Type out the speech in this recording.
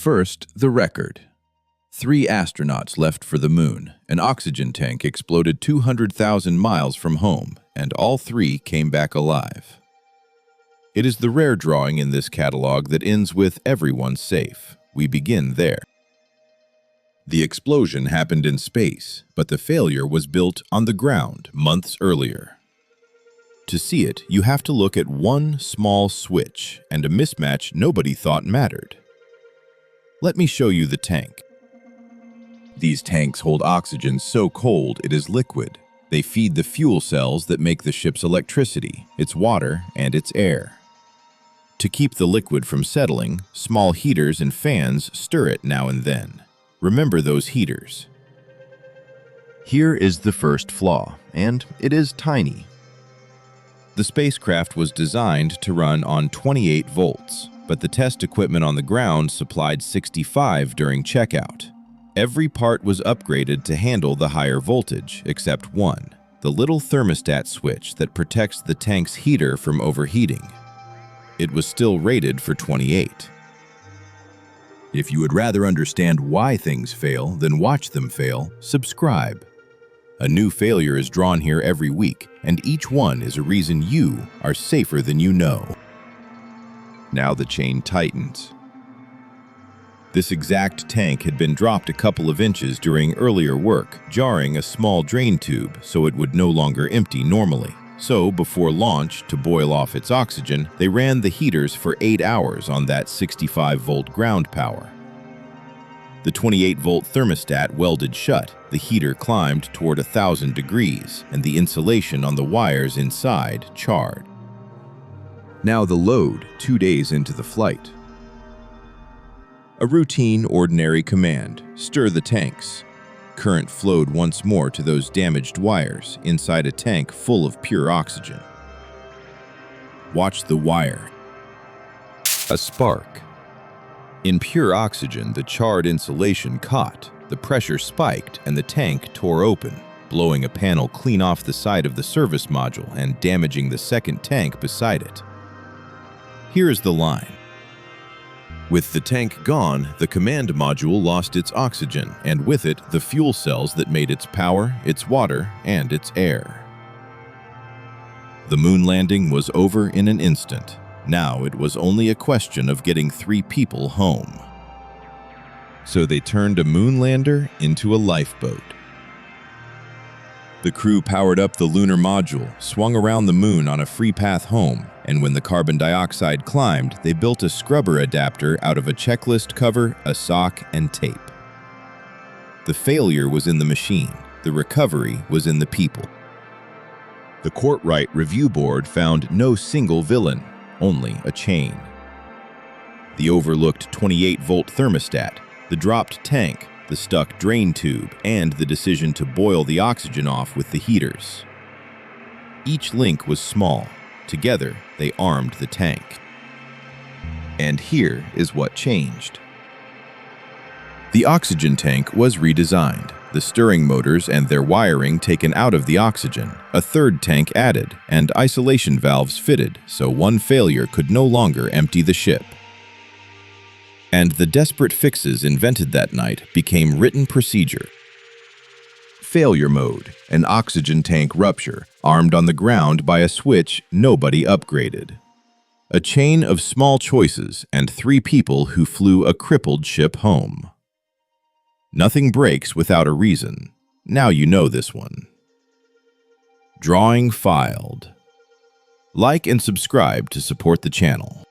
First, the record. 3 astronauts left for the moon. An oxygen tank exploded 200,000 miles from home, and all 3 came back alive. It is the rare drawing in this catalog that ends with everyone safe. We begin there. The explosion happened in space, but the failure was built on the ground months earlier. To see it, you have to look at one small switch and a mismatch nobody thought mattered. Let me show you the tank. These tanks hold oxygen so cold it is liquid. They feed the fuel cells that make the ship's electricity, its water, and its air. To keep the liquid from settling, small heaters and fans stir it now and then. Remember those heaters. Here is the first flaw, and it is tiny. The spacecraft was designed to run on 28 volts, but the test equipment on the ground supplied 65 during checkout. Every part was upgraded to handle the higher voltage, except one, the little thermostat switch that protects the tank's heater from overheating. It was still rated for 28. If you would rather understand why things fail than watch them fail, subscribe. A new failure is drawn here every week, and each one is a reason you are safer than you know. Now the chain tightens. This exact tank had been dropped a couple of inches during earlier work, jarring a small drain tube so it would no longer empty normally. So, before launch, to boil off its oxygen, they ran the heaters for 8 hours on that 65-volt ground power. The 28-volt thermostat welded shut, the heater climbed toward 1,000 degrees, and the insulation on the wires inside charred. Now the load, 2 days into the flight. A routine, ordinary command: stir the tanks. Current flowed once more to those damaged wires inside a tank full of pure oxygen. Watch the wire. A spark. In pure oxygen, the charred insulation caught, the pressure spiked, and the tank tore open, blowing a panel clean off the side of the service module and damaging the second tank beside it. Here is the line. With the tank gone, the command module lost its oxygen, and with it, the fuel cells that made its power, its water, and its air. The moon landing was over in an instant. Now it was only a question of getting 3 people home. So they turned a moon lander into a lifeboat. The crew powered up the lunar module, swung around the moon on a free path home, and when the carbon dioxide climbed, they built a scrubber adapter out of a checklist cover, a sock, and tape. The failure was in the machine. The recovery was in the people. The Courtright Review Board found no single villain, only a chain. The overlooked 28-volt thermostat, the dropped tank, the stuck drain tube, and the decision to boil the oxygen off with the heaters. Each link was small. Together, they armed the tank. And here is what changed. The oxygen tank was redesigned, the stirring motors and their wiring taken out of the oxygen, a third tank added, and isolation valves fitted so one failure could no longer empty the ship. And the desperate fixes invented that night became written procedure. Failure mode, an oxygen tank rupture, armed on the ground by a switch nobody upgraded. A chain of small choices and 3 people who flew a crippled ship home. Nothing breaks without a reason. Now you know this one. Drawing filed. Like and subscribe to support the channel.